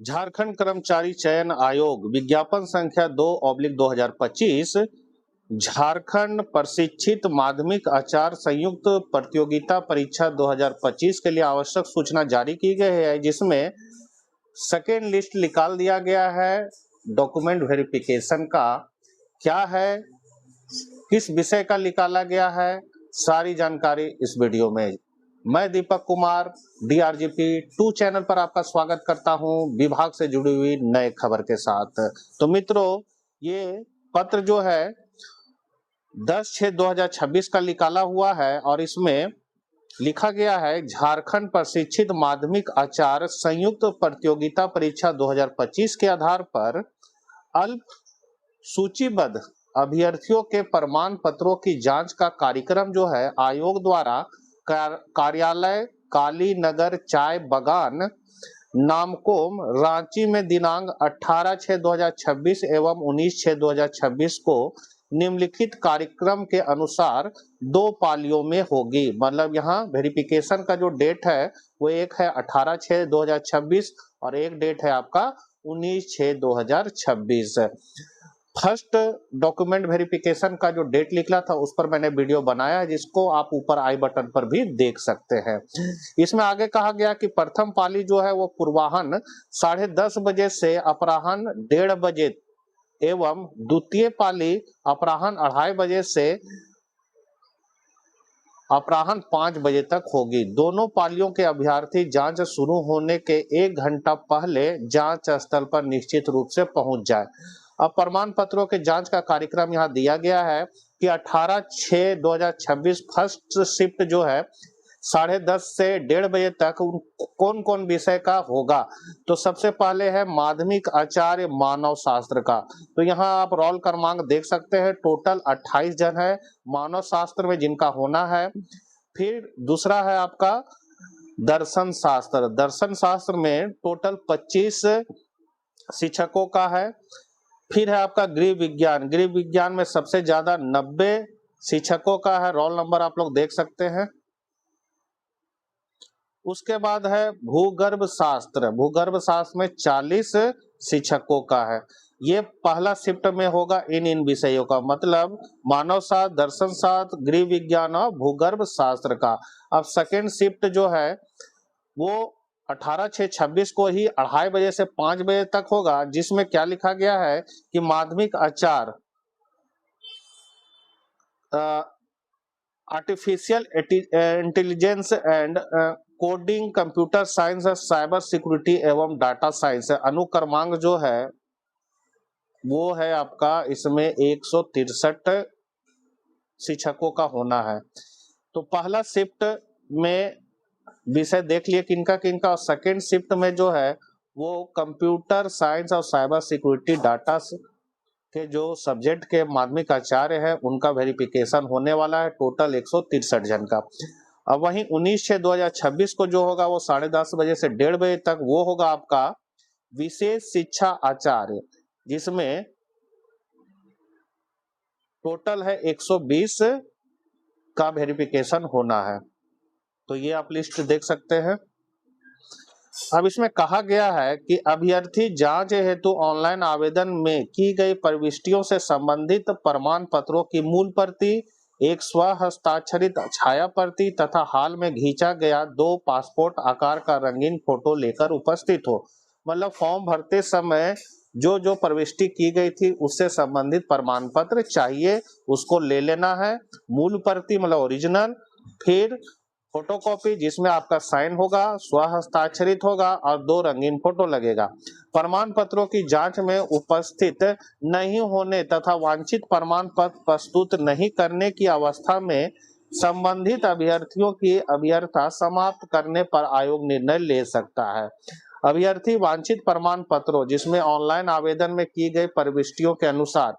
झारखंड कर्मचारी चयन आयोग विज्ञापन संख्या 2/2025 झारखंड प्रशिक्षित माध्यमिक आचार्य संयुक्त प्रतियोगिता परीक्षा 2025 के लिए आवश्यक सूचना जारी की गई है, जिसमें सेकेंड लिस्ट निकाल दिया गया है। डॉक्यूमेंट वेरिफिकेशन का क्या है, किस विषय का निकाला गया है, सारी जानकारी इस वीडियो में। मैं दीपक कुमार DRGP 2 चैनल पर आपका स्वागत करता हूं, विभाग से जुड़ी हुई नए खबर के साथ। तो मित्रों, ये पत्र जो है 10/6/2026 का निकाला हुआ है और इसमें लिखा गया है झारखंड प्रशिक्षित माध्यमिक आचार्य संयुक्त प्रतियोगिता परीक्षा 2025 के आधार पर अल्प सूचीबद्ध अभ्यर्थियों के प्रमाण पत्रों की जांच का कार्यक्रम जो है आयोग द्वारा कार्यालय काली नगर चाय बगान नामकोम रांची में दिनांक 18/6/2026 एवं 19/6/2026 को निम्नलिखित कार्यक्रम के अनुसार 2 पालियों में होगी। मतलब यहाँ वेरिफिकेशन का जो डेट है वो एक है 18/6/2026 और एक डेट है आपका 19/6/2026। फर्स्ट डॉक्यूमेंट वेरिफिकेशन का जो डेट निकला था उस पर मैंने वीडियो बनाया है, जिसको आप ऊपर आई बटन पर भी देख सकते हैं। इसमें आगे कहा गया कि प्रथम पाली जो है वो पूर्वाह्न 10:30 बजे से अपराह्न 1:30 बजे एवं द्वितीय पाली अपराह्न 2:30 बजे से अपराह्न 5 बजे तक होगी। दोनों पालियों के अभ्यर्थी जांच शुरू होने के 1 घंटा पहले जांच स्थल पर निश्चित रूप से पहुंच जाए। अब प्रमाण पत्रों के जांच का कार्यक्रम यहाँ दिया गया है कि 18/6/2026 फर्स्ट शिफ्ट जो है 10:30 से 1:30 बजे तक कौन कौन विषय का होगा। तो सबसे पहले है माध्यमिक आचार्य मानव शास्त्र का। तो यहाँ आप रोल क्रमांक देख सकते हैं, टोटल 28 जन है मानव शास्त्र में जिनका होना है। फिर दूसरा है आपका दर्शन शास्त्र। दर्शन शास्त्र में टोटल 25 शिक्षकों का है। फिर है आपका गृह विज्ञान। गृह विज्ञान में सबसे ज्यादा 90 शिक्षकों का है, रोल नंबर आप लोग देख सकते हैं। उसके बाद है भूगर्भ शास्त्र। भूगर्भ शास्त्र में 40 शिक्षकों का है। ये पहला शिफ्ट में होगा इन विषयों का, मतलब मानव शास्त्र, दर्शन शास्त्र, गृह विज्ञान और भूगर्भ शास्त्र का। अब सेकेंड शिफ्ट जो है वो 18/6/26 को ही 2:30 बजे से 5 बजे तक होगा, जिसमें क्या लिखा गया है कि माध्यमिक आचार्य artificial intelligence and coding, computer science, cyber security एवं डाटा साइंस अनुक्रमांक जो है वो है आपका इसमें 163 शिक्षकों का होना है। तो पहला शिफ्ट में विषय देख लिए किनका किनका, और सेकेंड शिफ्ट में जो है वो कंप्यूटर साइंस और साइबर सिक्योरिटी डाटा के जो सब्जेक्ट के माध्यमिक आचार्य है उनका वेरिफिकेशन होने वाला है, टोटल 163 जन का। अब वहीं 19/6/2026 को जो होगा वो 10:30 बजे से 1:30 बजे तक वो होगा आपका विशेष शिक्षा आचार्य, जिसमें टोटल है 120 का वेरिफिकेशन होना है। तो ये आप लिस्ट देख सकते हैं। अब इसमें कहा गया है कि अभ्यर्थी जांच हेतु ऑनलाइन आवेदन में की गई प्रविष्टियों से संबंधित प्रमाण पत्रों की मूल प्रति, एक स्व हस्ताक्षरित छाया प्रति तथा हाल में खींचा गया 2 पासपोर्ट आकार का रंगीन फोटो लेकर उपस्थित हो। मतलब फॉर्म भरते समय जो जो प्रविष्टि की गई थी उससे संबंधित प्रमाण पत्र चाहिए, उसको ले लेना है। मूल प्रति मतलब ओरिजिनल, फिर फोटोकॉपी जिसमें आपका साइन होगा, स्व हस्ताक्षरित होगा और 2 रंगीन फोटो लगेगा। प्रमाण पत्रों की जांच में उपस्थित नहीं होने तथा वांछित प्रमाण पत्र प्रस्तुत नहीं करने की अवस्था में संबंधित अभ्यर्थियों की अभ्यर्थता समाप्त करने पर आयोग निर्णय ले सकता है। अभ्यर्थी वांछित प्रमाण पत्रों जिसमें ऑनलाइन आवेदन में की गई प्रविष्टियों के अनुसार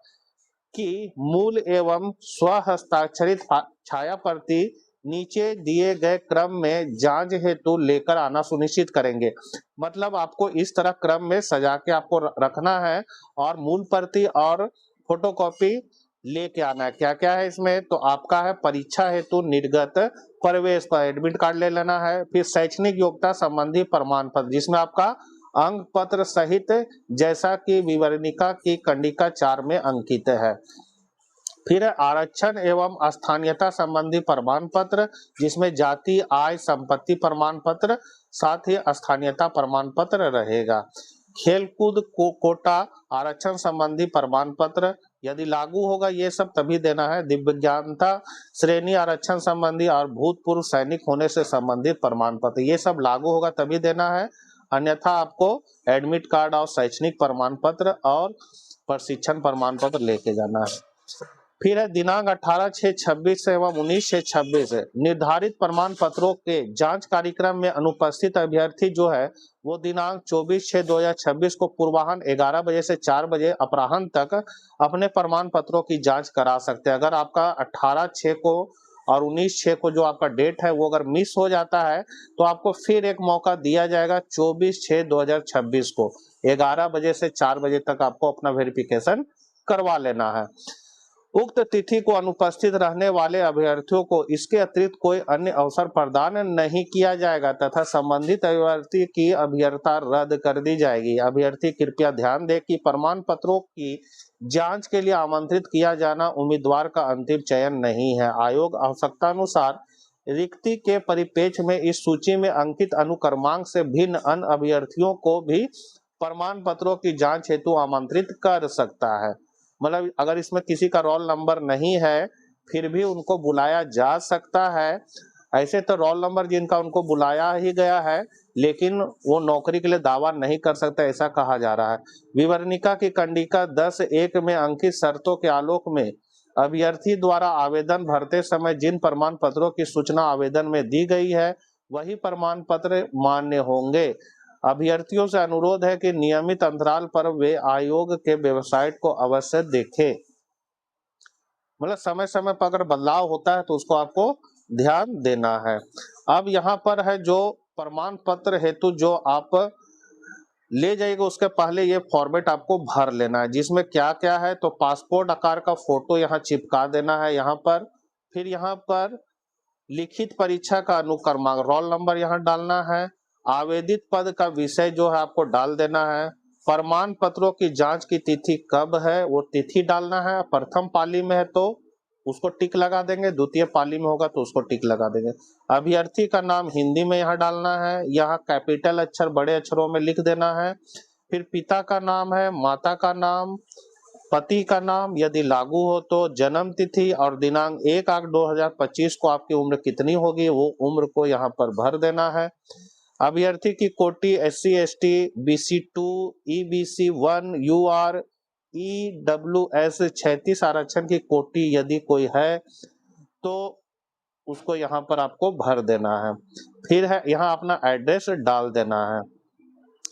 की मूल एवं स्व हस्ताक्षरित छाया प्रति नीचे दिए गए क्रम में जांच हेतु लेकर आना सुनिश्चित करेंगे। मतलब आपको इस तरह क्रम में सजा के आपको रखना है और मूल प्रति और फोटोकॉपी लेके आना है। क्या क्या है इसमें, तो आपका है परीक्षा हेतु निर्गत प्रवेश पर एडमिट कार्ड ले लेना है। फिर शैक्षणिक योग्यता संबंधी प्रमाण पत्र जिसमें आपका अंक पत्र सहित, जैसा कि विवरणिका की कंडिका 4 में अंकित है। फिर आरक्षण एवं स्थानीयता संबंधी प्रमाण पत्र, जिसमें जाति, आय, संपत्ति प्रमाण पत्र, साथ ही स्थानीयता प्रमाण पत्र रहेगा। खेलकूद कोटा आरक्षण संबंधी प्रमाण पत्र यदि लागू होगा, ये सब तभी देना है। दिव्यांगता श्रेणी आरक्षण संबंधी और भूतपूर्व सैनिक होने से संबंधित प्रमाण पत्र, ये सब लागू होगा तभी देना है, अन्यथा आपको एडमिट कार्ड और शैक्षणिक प्रमाण पत्र और प्रशिक्षण प्रमाण पत्र लेके जाना है। फिर है दिनांक 18/6/26 एवं 19/6/26 निर्धारित प्रमाण पत्रों के जांच कार्यक्रम में अनुपस्थित अभ्यर्थी जो है वो दिनांक 24/6/2026 को पूर्वाह्न 11 बजे से 4 बजे अपराह्न तक अपने प्रमाण पत्रों की जांच करा सकते हैं। अगर आपका 18/6 को और 19/6 को जो आपका डेट है वो अगर मिस हो जाता है तो आपको फिर एक मौका दिया जाएगा 24/6/2026 को 11 बजे से 4 बजे तक आपको अपना वेरिफिकेशन करवा लेना है। उक्त तिथि को अनुपस्थित रहने वाले अभ्यर्थियों को इसके अतिरिक्त कोई अन्य अवसर प्रदान नहीं किया जाएगा तथा संबंधित अभ्यर्थी की अभ्यर्थता रद्द कर दी जाएगी। अभ्यर्थी कृपया ध्यान दें कि प्रमाण पत्रों की जांच के लिए आमंत्रित किया जाना उम्मीदवार का अंतिम चयन नहीं है। आयोग आवश्यकतानुसार रिक्ति के परिप्रेक्ष्य में इस सूची में अंकित अनुक्रमांक से भिन्न अन्य अभ्यर्थियों को भी प्रमाण पत्रों की जांच हेतु आमंत्रित कर सकता है। मतलब अगर इसमें किसी का रोल नंबर नहीं है फिर भी उनको बुलाया जा सकता है। ऐसे तो रोल नंबर जिनका उनको बुलाया ही गया है लेकिन वो नौकरी के लिए दावा नहीं कर सकता, ऐसा कहा जा रहा है। विवरणिका की कंडिका 10(1) में अंकित शर्तों के आलोक में अभ्यर्थी द्वारा आवेदन भरते समय जिन प्रमाण पत्रों की सूचना आवेदन में दी गई है वही प्रमाण पत्र मान्य होंगे। अभ्यर्थियों से अनुरोध है कि नियमित अंतराल पर वे आयोग के वेबसाइट को अवश्य देखें। मतलब समय समय पर अगर बदलाव होता है तो उसको आपको ध्यान देना है। अब यहाँ पर है जो प्रमाण पत्र हेतु जो आप ले जाइएगा उसके पहले ये फॉर्मेट आपको भर लेना है, जिसमें क्या क्या है तो पासपोर्ट आकार का फोटो यहाँ चिपका देना है यहाँ पर। फिर यहाँ पर लिखित परीक्षा का अनुक्रमांक, रोल नंबर यहाँ डालना है। आवेदित पद का विषय जो है आपको डाल देना है। प्रमाण पत्रों की जांच की तिथि कब है वो तिथि डालना है। प्रथम पाली में है तो उसको टिक लगा देंगे, द्वितीय पाली में होगा तो उसको टिक लगा देंगे। अभ्यर्थी का नाम हिंदी में यहाँ डालना है, यहाँ कैपिटल अक्षर बड़े अक्षरों में लिख देना है। फिर पिता का नाम है, माता का नाम, पति का नाम, यदि लागू हो तो जन्म तिथि और दिनांक 1/8/2025 को आपकी उम्र कितनी होगी वो उम्र को यहाँ पर भर देना है। अभ्यर्थी की कोटि SC ST BC2 EBC 1 UR EWS 36 आरक्षण की कोटि यदि कोई है तो उसको यहाँ पर आपको भर देना है। फिर है यहाँ अपना एड्रेस डाल देना है।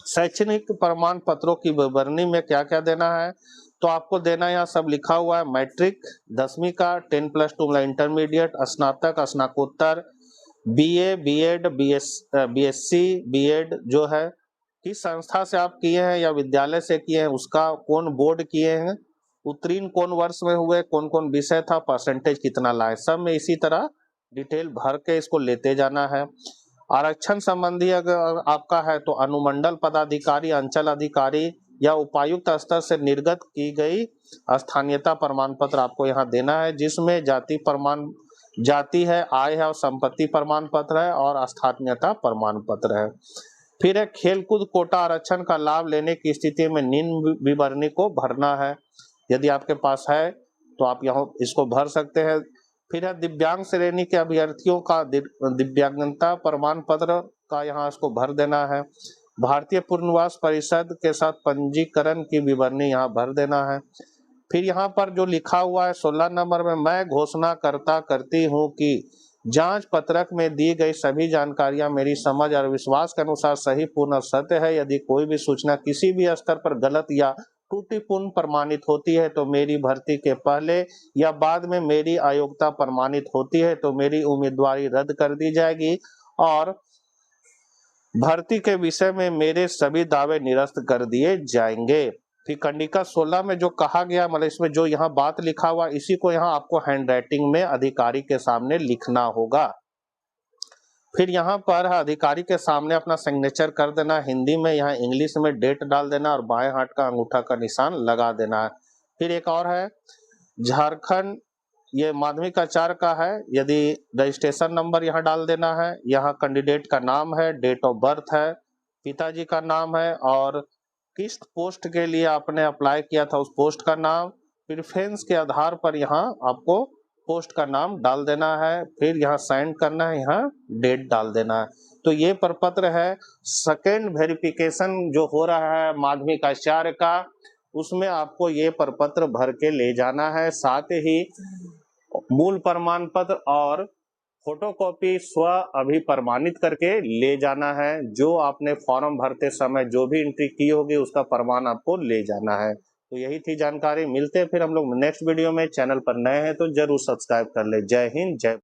शैक्षणिक प्रमाण पत्रों की विवरणी में क्या क्या देना है तो आपको देना यहाँ सब लिखा हुआ है। मैट्रिक 10वीं का 10+2 इंटरमीडिएट, स्नातक, स्नातकोत्तर, BA BEd BSc BEd जो है किस संस्था से आप किए हैं या विद्यालय से किए हैं, उसका कौन बोर्ड किए हैं, उत्तीर्ण कौन वर्ष में हुए, कौन कौन विषय था, परसेंटेज कितना लाए, सब में इसी तरह डिटेल भर के इसको लेते जाना है। आरक्षण संबंधी अगर आपका है तो अनुमंडल पदाधिकारी, अंचल अधिकारी या उपायुक्त स्तर से निर्गत की गई स्थानीयता प्रमाण पत्र आपको यहाँ देना है, जिसमें जाति है, आय है और संपत्ति प्रमाण पत्र है और स्थानीयता प्रमाण पत्र है। फिर है खेलकूद कोटा आरक्षण का लाभ लेने की स्थिति में निम्न विवरणी को भरना है। यदि आपके पास है तो आप यहाँ इसको भर सकते हैं। फिर है दिव्यांग श्रेणी के अभ्यर्थियों का दिव्यांगता प्रमाण पत्र का यहाँ इसको भर देना है। भारतीय पुनर्वास परिषद के साथ पंजीकरण की विवरणी यहाँ भर देना है। फिर यहाँ पर जो लिखा हुआ है 16 नंबर में, मैं घोषणा करती हूँ कि जांच पत्रक में दी गई सभी जानकारियां मेरी समझ और विश्वास के अनुसार सही, पूर्ण और सत्य है। यदि कोई भी सूचना किसी भी स्तर पर गलत या त्रुटिपूर्ण प्रमाणित होती है तो मेरी भर्ती के पहले या बाद में मेरी अयोग्यता प्रमाणित होती है तो मेरी उम्मीदवारी रद्द कर दी जाएगी और भर्ती के विषय में मेरे सभी दावे निरस्त कर दिए जाएंगे। फिर कंडिका 16 में जो कहा गया, मतलब इसमें जो यहाँ बात लिखा हुआ इसी को यहाँ आपको हैंड राइटिंग में अधिकारी के सामने लिखना होगा। फिर यहाँ पर अधिकारी के सामने अपना सिग्नेचर कर देना, हिंदी में, यहाँ इंग्लिश में डेट डाल देना और बाएं हाथ का अंगूठा का निशान लगा देना है। फिर एक और है झारखंड, ये माध्यमिक आचार्य का है, यदि रजिस्ट्रेशन नंबर यहाँ डाल देना है, यहाँ कैंडिडेट का नाम है, डेट ऑफ बर्थ है, पिताजी का नाम है और किस पोस्ट के लिए आपने अप्लाई किया था उस पोस्ट का नाम, प्रेफरेंस के आधार पर यहाँ आपको पोस्ट का नाम डाल देना है, फिर यहाँ साइन करना है, यहाँ डेट डाल देना है। तो ये प्रपत्र है सेकेंड वेरिफिकेशन जो हो रहा है माध्यमिक आचार्य का, उसमें आपको ये प्रपत्र भर के ले जाना है। साथ ही मूल प्रमाण पत्र और फोटोकॉपी स्व अभी प्रमाणित करके ले जाना है। जो आपने फॉर्म भरते समय जो भी एंट्री की होगी उसका प्रमाण आपको ले जाना है। तो यही थी जानकारी। मिलते हैं फिर हम लोग नेक्स्ट वीडियो में। चैनल पर नए हैं तो जरूर सब्सक्राइब कर ले। जय हिंद, जय